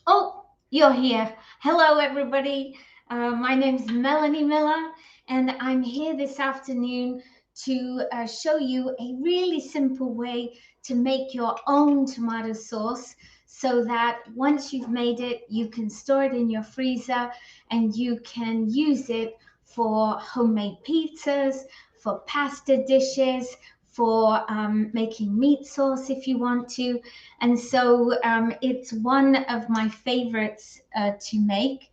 Oh, you're here. Hello, everybody. My name's Melanie Miller, and I'm here this afternoon to show you a really simple way to make your own tomato sauce so that once you've made it, you can store it in your freezer and you can use it for homemade pizzas, for pasta dishes, for making meat sauce if you want to. And so it's one of my favorites to make.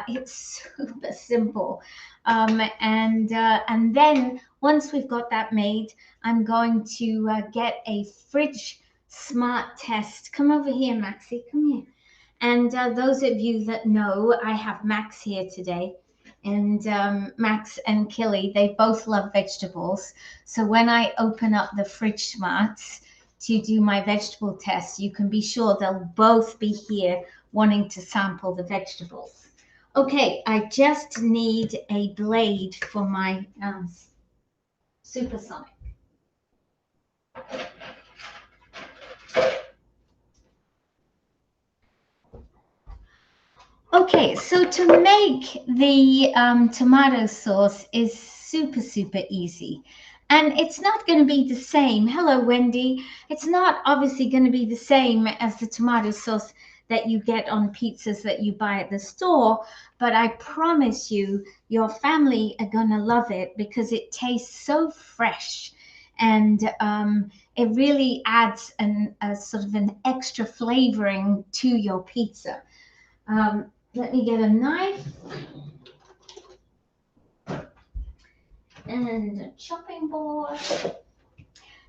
It's super simple. And then once we've got that made, I'm going to get a fridge smart test. Come over here, Maxie. Come here. And those of you that know, I have Max here today. And Max and Killy, they both love vegetables. So when I open up the fridge smarts to do my vegetable test, you can be sure they'll both be here wanting to sample the vegetables. Okay, I just need a blade for my supersonic. Okay, so to make the tomato sauce is super, super easy. And it's not going to be the same. Hello, Wendy. It's not obviously going to be the same as the tomato sauce that you get on pizzas that you buy at the store. But I promise you, your family are going to love it because it tastes so fresh. And it really adds a sort of an extra flavoring to your pizza. Let me get a knife and a chopping board.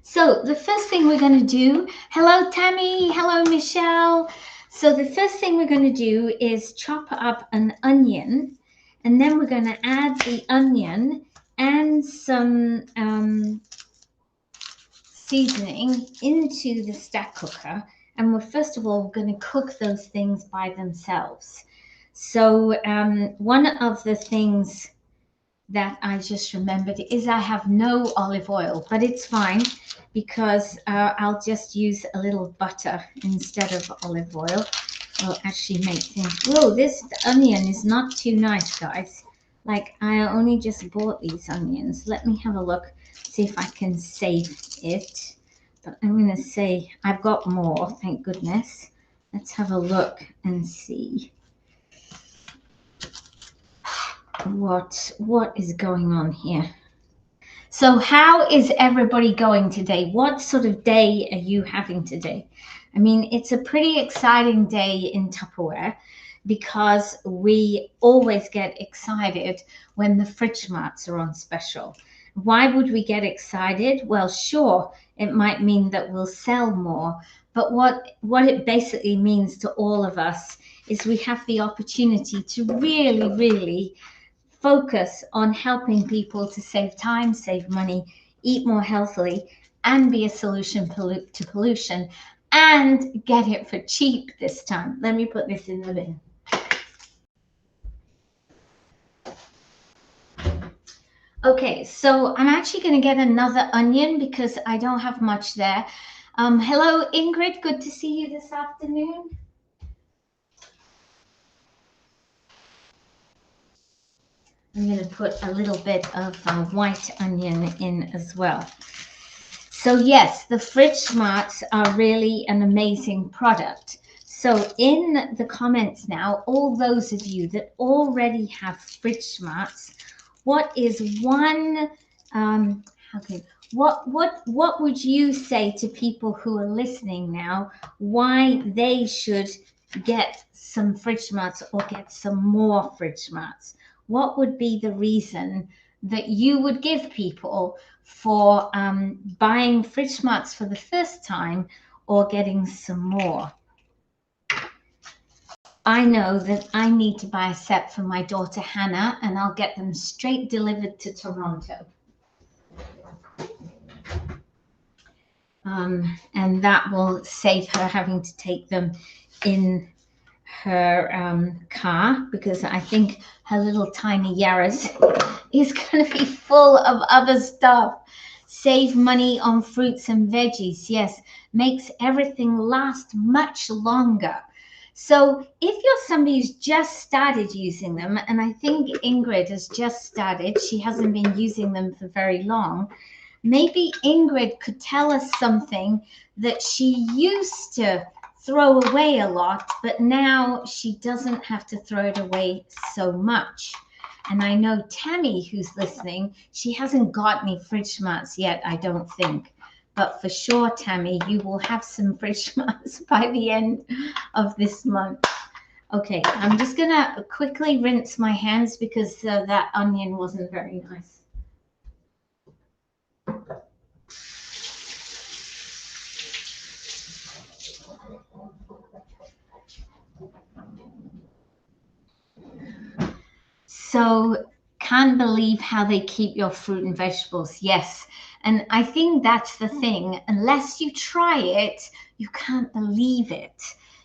So the first thing we're going to do, hello Tammy, hello Michelle. So the first thing we're going to do is chop up an onion, and then we're going to add the onion and some seasoning into the stack cooker. And we're first of all going to cook those things by themselves. So one of the things that I just remembered is I have no olive oil, but it's fine because I'll just use a little butter instead of olive oil. I'll actually make things. Whoa, this onion is not too nice, guys. Like, I only just bought these onions. Let me have a look, see if I can save it. But I'm going to say I've got more, thank goodness. Let's have a look and see what is going on here. So how is everybody going today? What sort of day are you having today? I mean, it's a pretty exciting day in Tupperware because we always get excited when the fridge marts are on special. Why would we get excited? Well, sure, it might mean that we'll sell more, but what it basically means to all of us is we have the opportunity to really, really focus on helping people to save time, save money, eat more healthily, and be a solution to pollution, and get it for cheap this time. Let me put this in the bin. Okay, so I'm actually going to get another onion because I don't have much there. Hello, Ingrid. Good to see you this afternoon. I'm going to put a little bit of white onion in as well. So yes, the fridge smarts are really an amazing product. So in the comments now, all those of you that already have fridge smarts, what is one what would you say to people who are listening now why they should get some fridge smarts or get some more fridge smarts? What would be the reason that you would give people for buying fridge smarts for the first time or getting some more? I know that I need to buy a set for my daughter Hannah, and I'll get them straight delivered to Toronto. And that will save her having to take them in her car, because I think her little tiny Yaris is going to be full of other stuff. Save money on fruits and veggies. Yes, makes everything last much longer. So if you're somebody who's just started using them, and I think Ingrid has just started, she hasn't been using them for very long, maybe Ingrid could tell us something that she used to throw away a lot, but now she doesn't have to throw it away so much. And I know Tammy, who's listening, she hasn't got any fridge smarts yet, I don't think. But for sure, Tammy, you will have some fridge smarts by the end of this month. Okay, I'm just gonna quickly rinse my hands because that onion wasn't very nice. So can't believe how they keep your fruit and vegetables. Yes. And I think that's the thing. Unless you try it, you can't believe it.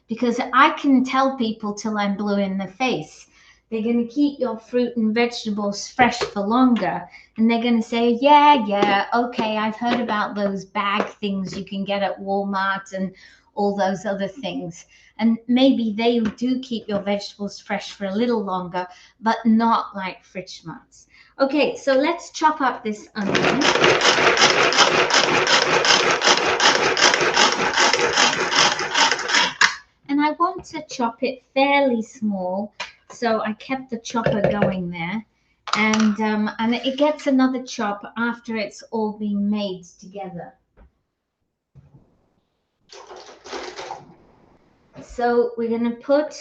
Because I can tell people till I'm blue in the face. They're going to keep your fruit and vegetables fresh for longer. And they're going to say, yeah, okay, I've heard about those bag things you can get at Walmart and all those other things. And maybe they do keep your vegetables fresh for a little longer, but not like fridge smarts. Okay, so let's chop up this onion. And I want to chop it fairly small, so I kept the chopper going there. And it gets another chop after it's all been made together. So we're going to put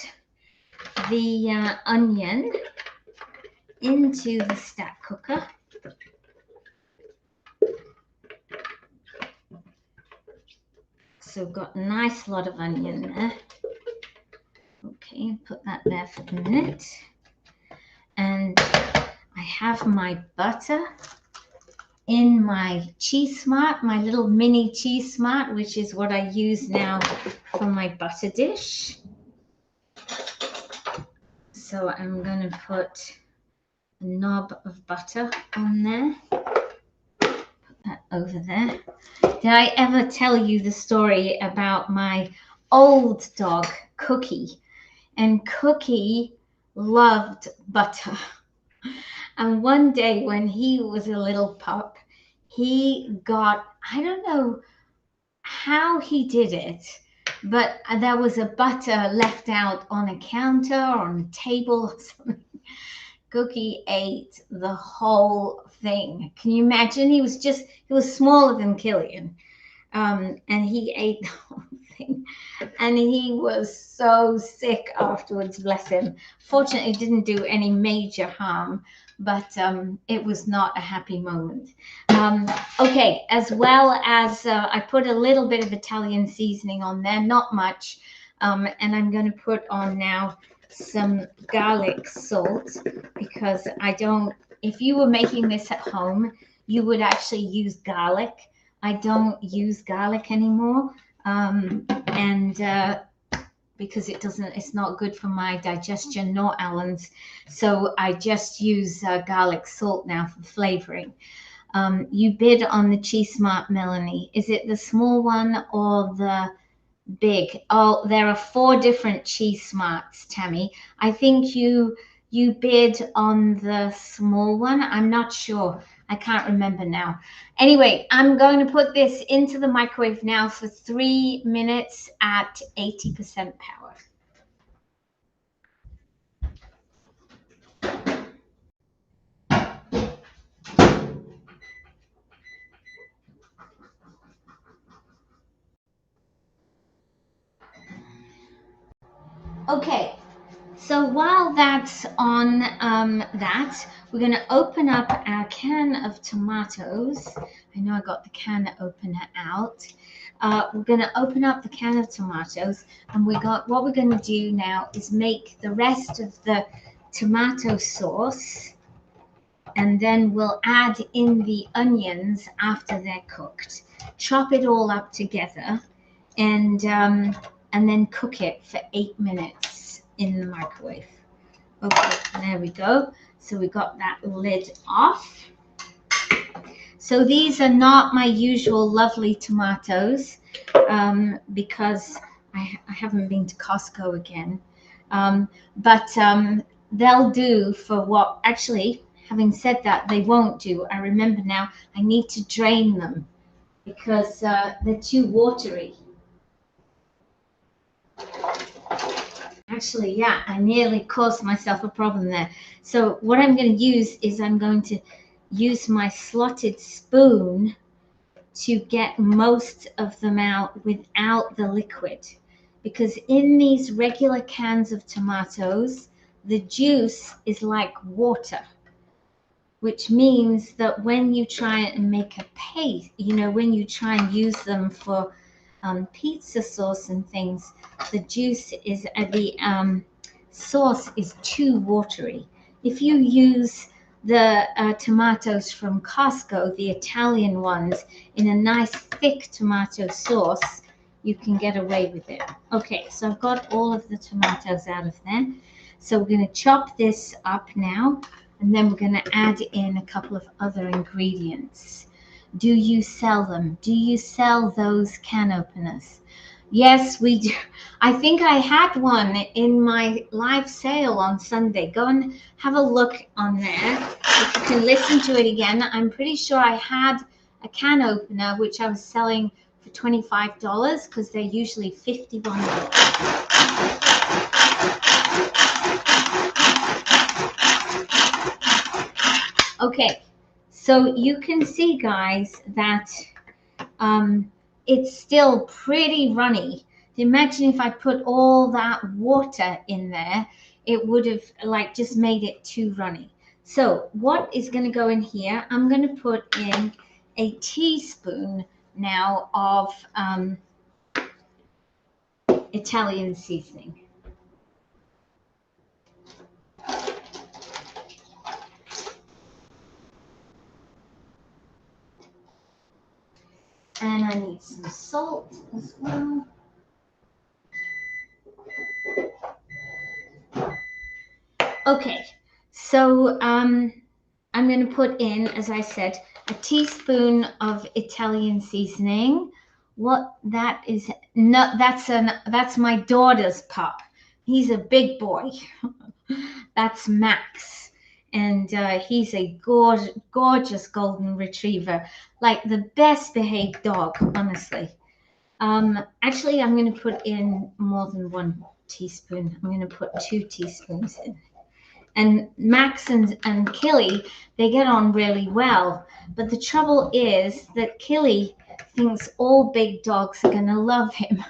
the onion into the stack cooker. So we've got a nice lot of onion there. Okay, put that there for a minute. And I have my butter in my Cheese Smart, my little mini Cheese Smart, which is what I use now for my butter dish. So I'm going to put a knob of butter on there. Put that over there. Did I ever tell you the story about my old dog, Cookie? And Cookie loved butter. And one day when he was a little pup, he got, I don't know how he did it, but there was a butter left out on a counter or on a table or something. Cookie ate the whole thing. Can you imagine? He was smaller than Killian. And he ate the whole thing. And he was so sick afterwards, bless him. Fortunately, it didn't do any major harm, but it was not a happy moment. Okay, as well as I put a little bit of Italian seasoning on there, not much. And I'm going to put on now some garlic salt because if you were making this at home, you would actually use garlic. I don't use garlic anymore, because it's not good for my digestion nor Alan's. So I just use garlic salt now for flavoring. You bid on the Cheese Smart, Melanie. Is it the small one or the big? Oh, there are 4 different Cheese Smarts, Tammy. I think you bid on the small one. I'm not sure. I can't remember now. Anyway, I'm going to put this into the microwave now for 3 minutes at 80% power. Okay, so while that's on we're going to open up our can of tomatoes. I know I got the can opener out. We're going to open up the can of tomatoes, and what we're going to do now is make the rest of the tomato sauce, and then we'll add in the onions after they're cooked. Chop it all up together, and then cook it for 8 minutes in the microwave. Okay, there we go. So we got that lid off. So these are not my usual lovely tomatoes, because I haven't been to Costco again. But they'll do for what, actually, having said that, they won't do. I remember now, I need to drain them because they're too watery. Actually, yeah, I nearly caused myself a problem there. So what I'm going to use is I'm going to use my slotted spoon to get most of them out without the liquid. Because in these regular cans of tomatoes, the juice is like water, which means that when you try and make a paste, when you try and use them for pizza sauce and things, the juice is the sauce is too watery. If you use the tomatoes from Costco, the Italian ones, in a nice thick tomato sauce, you can get away with it. Okay, so I've got all of the tomatoes out of there. So we're going to chop this up now, and then we're going to add in a couple of other ingredients. Do you sell them? Do you sell those can openers? Yes, we do. I think I had one in my live sale on Sunday. Go and have a look on there. If you can listen to it again, I'm pretty sure I had a can opener, which I was selling for $25 because they're usually $51. Okay, so you can see, guys, that it's still pretty runny. Imagine if I put all that water in there, it would have just made it too runny. So what is going to go in here? I'm going to put in a teaspoon now of Italian seasoning. And I need some salt as well. Okay, so I'm going to put in, as I said, a teaspoon of Italian seasoning. What that is, no, that's my daughter's pup. He's a big boy. That's Max, and he's a gorgeous golden retriever, like the best behaved dog, honestly. Actually, I'm going to put in more than 1 teaspoon. I'm going to put 2 teaspoons in. And Max and Killy, they get on really well. But the trouble is that Killy thinks all big dogs are going to love him.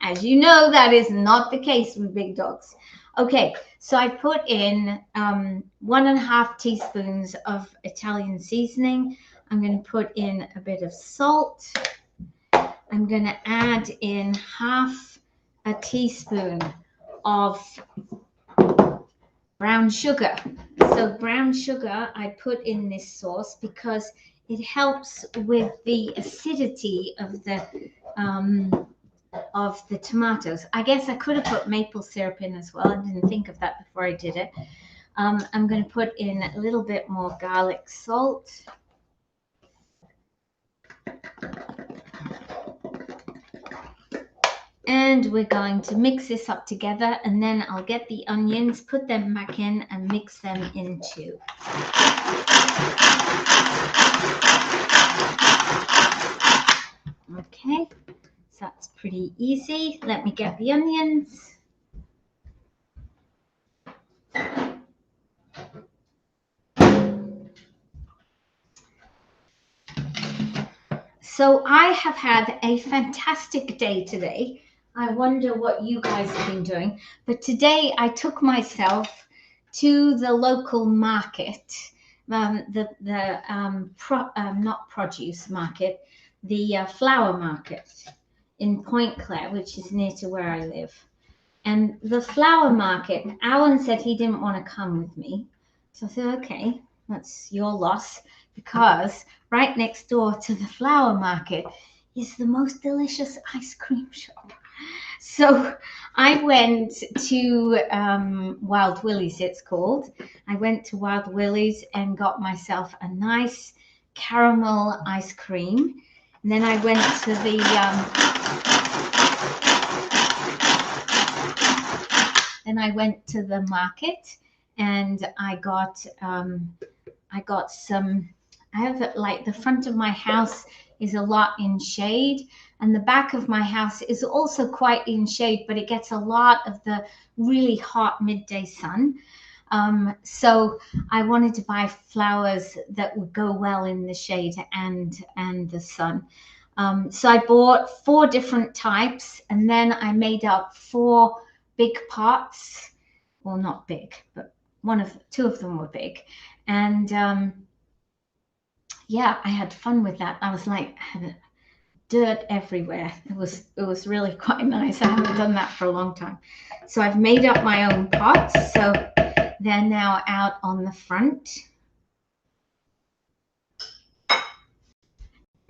As you know, that is not the case with big dogs. Okay, so I put in 1.5 teaspoons of Italian seasoning. I'm going to put in a bit of salt. I'm going to add in 1/2 teaspoon of brown sugar. So brown sugar I put in this sauce because it helps with the acidity of the tomatoes. I guess I could have put maple syrup in as well. I didn't think of that before I did it. I'm going to put in a little bit more garlic salt. And we're going to mix this up together, and then I'll get the onions, put them back in, and mix them in too. Okay, so that's pretty easy. Let me get the onions. So I have had a fantastic day today. I wonder what you guys have been doing. But today I took myself to the local market, not produce market, the flower market in Point Claire, which is near to where I live. And the flower market, Alan said he didn't want to come with me. So I said, okay, that's your loss, because right next door to the flower market is the most delicious ice cream shop. So I went to Wild Willie's, it's called. I went to Wild Willie's and got myself a nice caramel ice cream. And then I went to the market, and I got some. I have, like, the front of my house is a lot in shade, and the back of my house is also quite in shade, but it gets a lot of the really hot midday sun. So I wanted to buy flowers that would go well in the shade and the sun. So I bought 4 different types, and then I made up 4 big pots. Well, not big, but 2 of them were big. And yeah, I had fun with that. I was like, had dirt everywhere. It was really quite nice. I haven't done that for a long time. So I've made up my own pots. So they're now out on the front.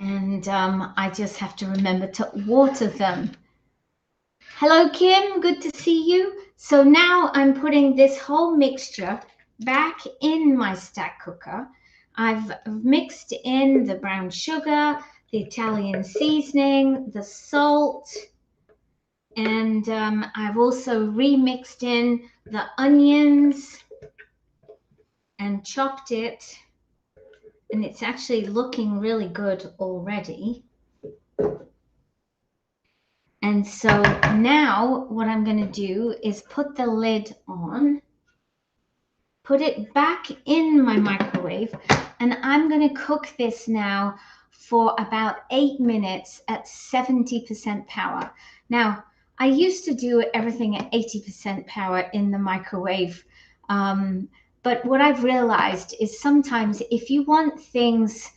And I just have to remember to water them. Hello, Kim. Good to see you. So now I'm putting this whole mixture back in my stack cooker. I've mixed in the brown sugar, the Italian seasoning, the salt, and I've also remixed in the onions and chopped it, and it's actually looking really good already. And so now what I'm going to do is put the lid on, put it back in my microwave, and I'm going to cook this now for about 8 minutes at 70% power. Now, I used to do everything at 80% power in the microwave, but what I've realized is sometimes if you want things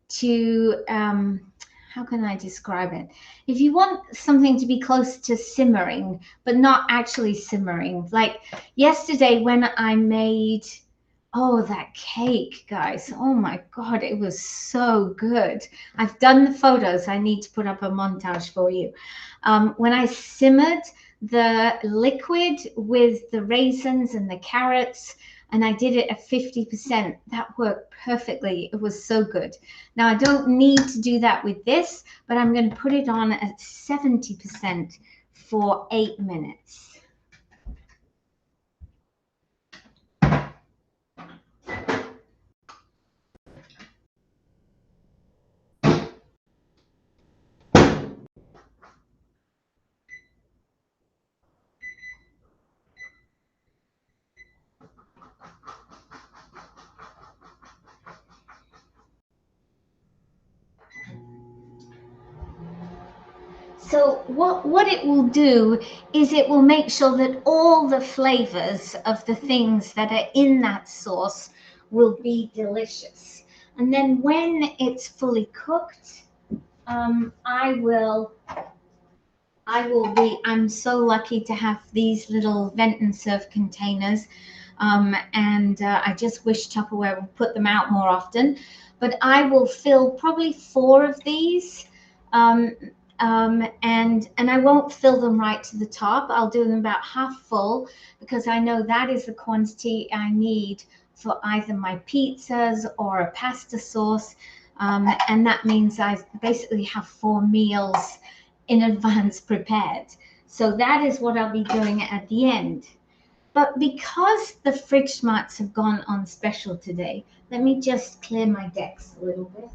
to, how can I describe it? If you want something to be close to simmering, but not actually simmering, like yesterday when I made, oh, that cake, guys. Oh my God, it was so good. I've done the photos. I need to put up a montage for you. When I simmered the liquid with the raisins and the carrots, and I did it at 50%. That worked perfectly. It was so good. Now, I don't need to do that with this, but I'm going to put it on at 70% for 8 minutes. So what it will do is it will make sure that all the flavors of the things that are in that sauce will be delicious. And then when it's fully cooked, I'm so lucky to have these little vent and serve containers. And I just wish Tupperware would put them out more often. But I will fill probably 4 of these. And I won't fill them right to the top. I'll do them about half full because I know that is the quantity I need for either my pizzas or a pasta sauce. And that means I basically have 4 meals in advance prepared. So that is what I'll be doing at the end. But because the fridge smarts have gone on special today, let me just clear my decks a little bit.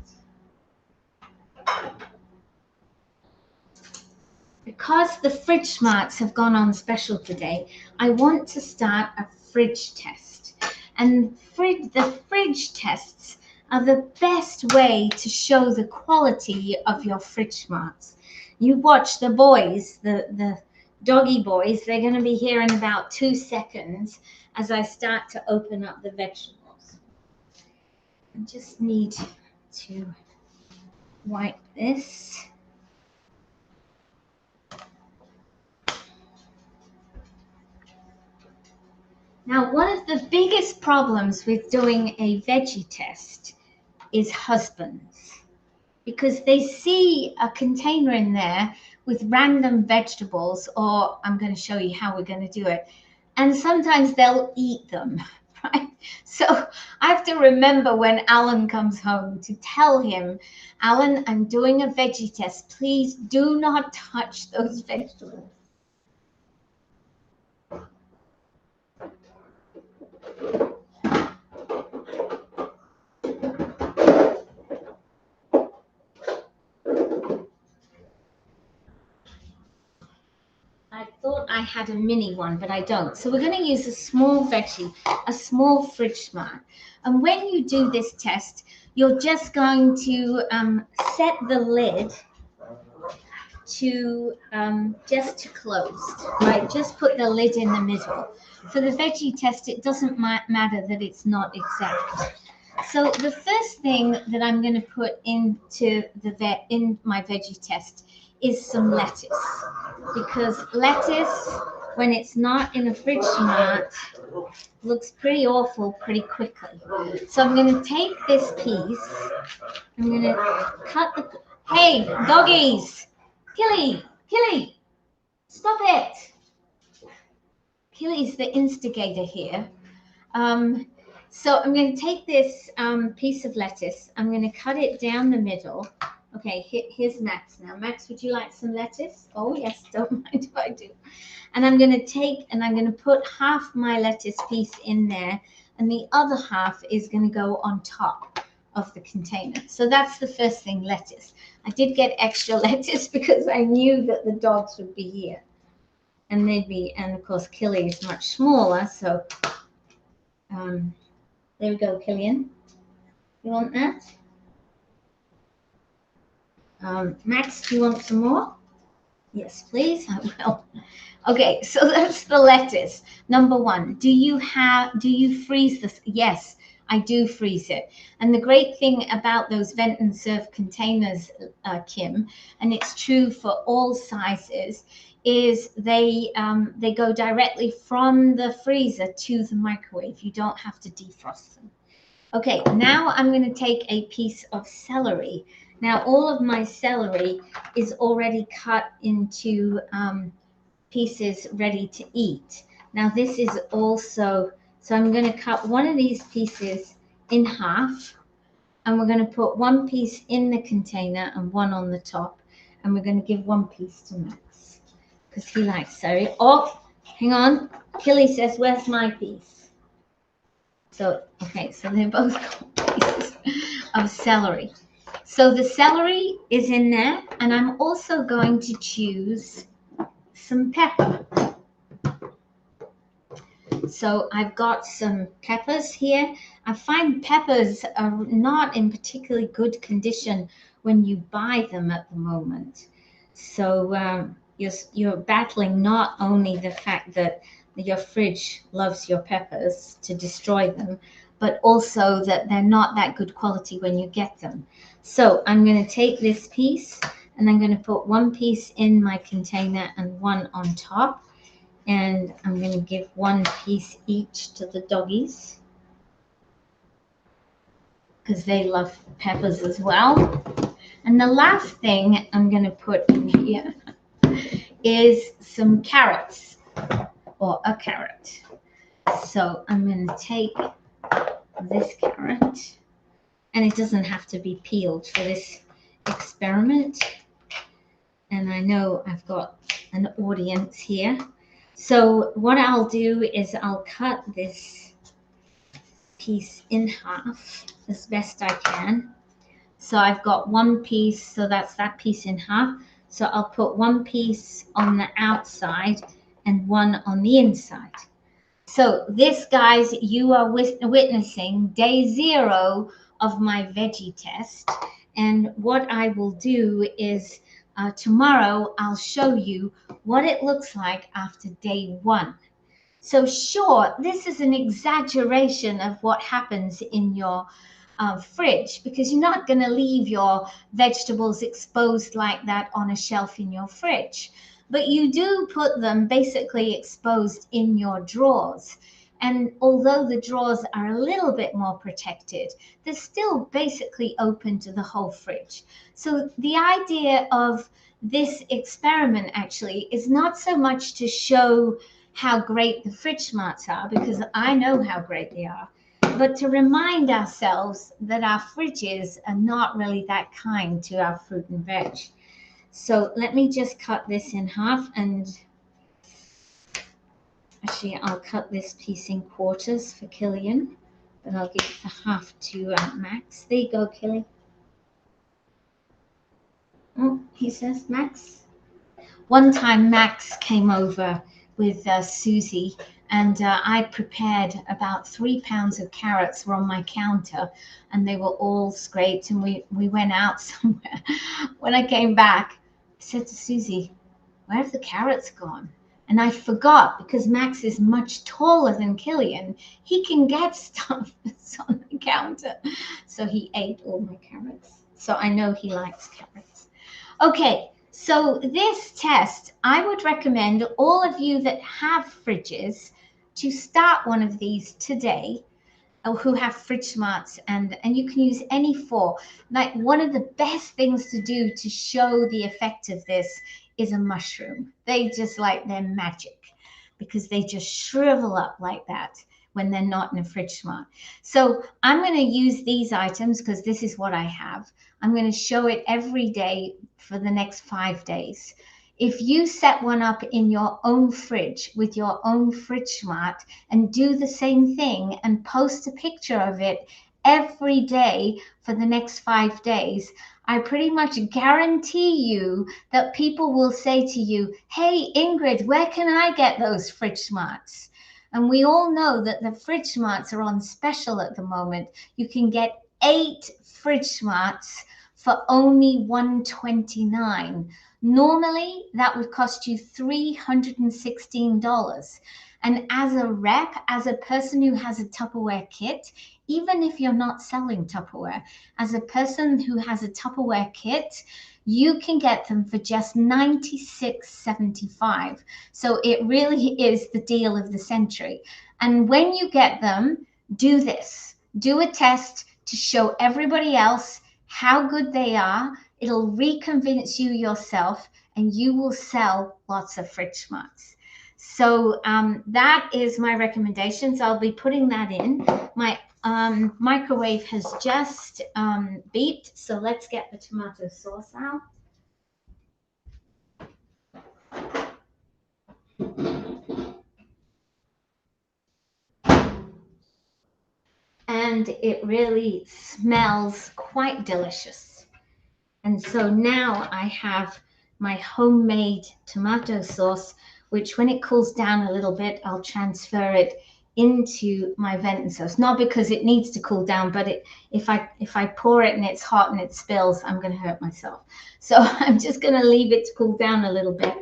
Because the fridge smarts have gone on special today, I want to start a fridge test. And the fridge tests are the best way to show the quality of your fridge smarts. You watch the boys, the doggy boys, they're going to be here in about 2 seconds as I start to open up the vegetables. I just need to wipe this. Now, one of the biggest problems with doing a veggie test is husbands, because they see a container in there with random vegetables, or I'm going to show you how we're going to do it, and sometimes they'll eat them. right? So I have to remember when Alan comes home to tell him, Alan, I'm doing a veggie test. Please do not touch those vegetables. I thought I had a mini one, but I don't. So we're going to use a small veggie, a small Fridge Smart. And when you do this test, you're just going to set the lid to just to closed, right? Just put the lid in the middle. For the veggie test, it doesn't matter that it's not exact. So the first thing that I'm going to put into in my veggie test is some lettuce, because lettuce, when it's not in a Fridge Smart, looks pretty awful pretty quickly. So I'm going to take this piece, I'm going to cut the, hey, doggies, Killy, stop it. Killy's the instigator here. So I'm going to take this piece of lettuce. I'm going to cut it down the middle. Okay, here's Max now. Max, would you like some lettuce? Oh, yes, don't mind if I do. And I'm going to take and I'm going to put half my lettuce piece in there, and the other half is going to go on top of the container. So that's the first thing, lettuce. I did get extra lettuce because I knew that the dogs would be here. And they'd be, and of course, Killy is much smaller, so there we go, Killian. You want that? Max, do you want some more? Yes, please, I will. Okay, so that's the lettuce. Number one, do you freeze this? Yes, I do freeze it. And the great thing about those vent and serve containers, Kim, and it's true for all sizes, is they go directly from the freezer to the microwave. You don't have to defrost them. Okay, now I'm going to take a piece of celery. Now all of my celery is already cut into pieces ready to eat. Now this is also, so I'm going to cut one of these pieces in half, and we're going to put one piece in the container and one on the top, and we're going to give one piece to Max because he likes celery. Oh, hang on. Killy says, where's my piece? So, okay, so they're both pieces of celery. So the celery is in there, and I'm also going to choose some pepper. So I've got some peppers here. I find peppers are not in particularly good condition when you buy them at the moment. So you're battling not only the fact that your fridge loves your peppers to destroy them, but also that they're not that good quality when you get them. So I'm going to take this piece and I'm going to put one piece in my container and one on top. And I'm going to give one piece each to the doggies because they love peppers as well. And the last thing I'm going to put in here is some carrots, or a carrot. So I'm going to take this carrot, and it doesn't have to be peeled for this experiment. And I know I've got an audience here. So what I'll do is I'll cut this piece in half as best I can. So I've got one piece, so that's that piece in half. So I'll put one piece on the outside and one on the inside. So this, guys, you are witnessing day 0 of my veggie test. And what I will do is tomorrow I'll show you what it looks like after day 1. So sure, this is an exaggeration of what happens in your fridge, because you're not going to leave your vegetables exposed like that on a shelf in your fridge. But you do put them basically exposed in your drawers. And although the drawers are a little bit more protected, they're still basically open to the whole fridge. So the idea of this experiment actually is not so much to show how great the fridge smarts are, because I know how great they are, but to remind ourselves that our fridges are not really that kind to our fruit and veg. So let me just cut this in half, and actually I'll cut this piece in quarters for Killian, but I'll give the half to Max. There you go, Killy. Oh, he says Max. One time Max came over with Susie, and I prepared about 3 pounds of carrots were on my counter, and they were all scraped, and we went out somewhere. When I came back, I said to Susie, where have the carrots gone? And I forgot, because Max is much taller than Killian. He can get stuff that's on the counter. So he ate all my carrots. So I know he likes carrots. Okay, so this test, I would recommend all of you that have fridges to start one of these today, who have fridge smarts, and you can use any four. Like, one of the best things to do to show the effect of this is a mushroom. They just, like, they're magic, because they just shrivel up like that when they're not in a fridge smart. So I'm going to use these items because this is what I have. I'm going to show it every day for the next 5 days. If you set one up in your own fridge with your own fridge smart and do the same thing and post a picture of it every day for the next 5 days, I pretty much guarantee you that people will say to you, hey, Ingrid, where can I get those fridge smarts? And we all know that the fridge smarts are on special at the moment. You can get 8 fridge smarts for only $129. Normally, that would cost you $316. And as a rep, as a person who has a Tupperware kit, even if you're not selling Tupperware, as a person who has a Tupperware kit, you can get them for just $96.75. So it really is the deal of the century. And when you get them, do this. Do a test to show everybody else how good they are. It'll reconvince you yourself, and you will sell lots of fridge smarts. So that is my recommendations. I'll be putting that in. My microwave has just beeped, so let's get the tomato sauce out. And it really smells quite delicious. And so now I have my homemade tomato sauce, which when it cools down a little bit, I'll transfer it into my Venten sauce. Not because it needs to cool down, but if I pour it and it's hot and it spills, I'm going to hurt myself. So I'm just going to leave it to cool down a little bit,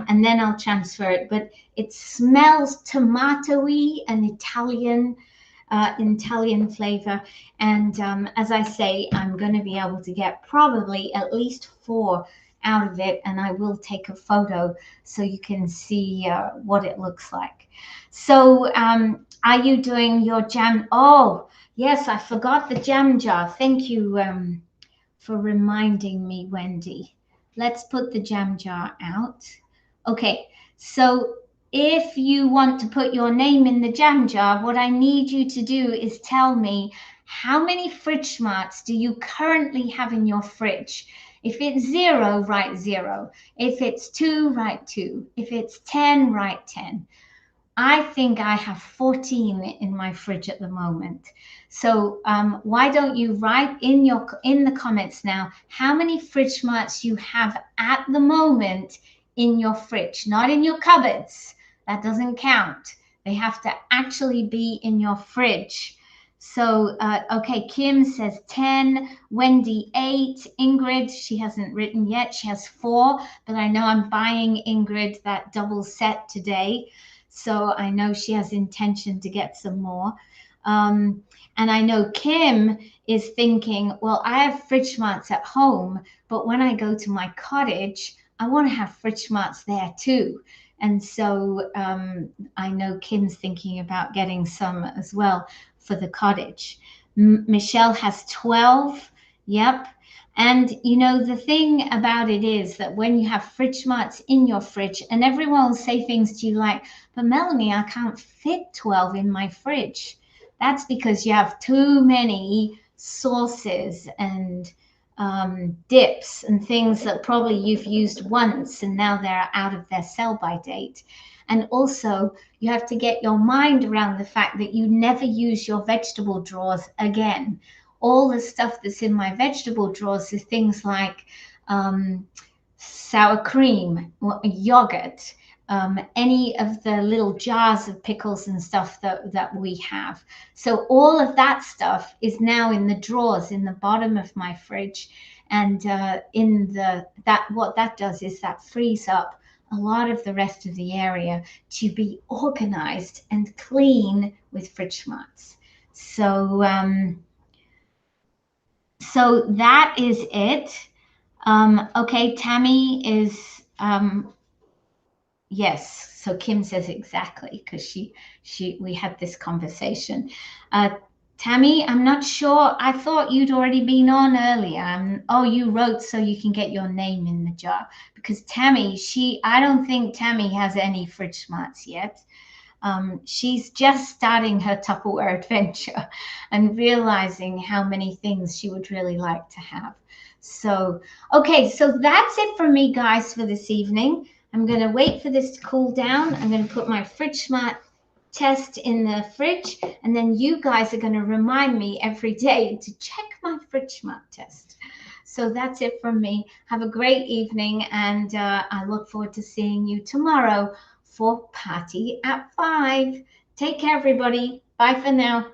and then I'll transfer it. But it smells tomatoey and Italian flavor. And as I say, I'm going to be able to get probably at least 4 out of it, and I will take a photo so you can see what it looks like. So are you doing your jam? Oh, yes, I forgot the jam jar. Thank you for reminding me, Wendy. Let's put the jam jar out. Okay, so if you want to put your name in the jam jar, what I need you to do is tell me, how many fridge smarts do you currently have in your fridge? If it's 0, write 0. If it's 2, write 2. If it's 10, write 10. I think I have 14 in my fridge at the moment. So why don't you write in the comments now how many fridge smarts you have at the moment in your fridge, not in your cupboards. That doesn't count. They have to actually be in your fridge. So, okay, Kim says 10, Wendy 8, Ingrid, she hasn't written yet, she has 4, but I know I'm buying Ingrid that double set today. So I know she has intention to get some more. And I know Kim is thinking, well, I have fridge smarts at home, but when I go to my cottage, I want to have fridge smarts there too. And so I know Kim's thinking about getting some as well for the cottage. Michelle has 12. Yep. And you know, the thing about it is that when you have fridge smarts in your fridge, and everyone will say things to you like, but Melanie, I can't fit 12 in my fridge. That's because you have too many sauces and dips and things that probably you've used once and now they're out of their sell by date. And also, you have to get your mind around the fact that you never use your vegetable drawers again. All the stuff that's in my vegetable drawers is things like sour cream, yogurt, any of the little jars of pickles and stuff that we have. So all of that stuff is now in the drawers in the bottom of my fridge. And what that does is that frees up a lot of the rest of the area to be organized and clean with fridge smarts. So so that is it. Okay, Tammy is yes. So Kim says exactly because we had this conversation. Tammy, I'm not sure. I thought you'd already been on earlier. Oh, you wrote so you can get your name in the jar because Tammy, I don't think Tammy has any fridge smarts yet. She's just starting her Tupperware adventure and realizing how many things she would really like to have. So, okay, so that's it from me, guys, for this evening. I'm going to wait for this to cool down. I'm going to put my fridge smart test in the fridge, and then you guys are going to remind me every day to check my fridge smart test. So that's it from me. Have a great evening, and I look forward to seeing you tomorrow for Party at 5. Take care, everybody. Bye for now.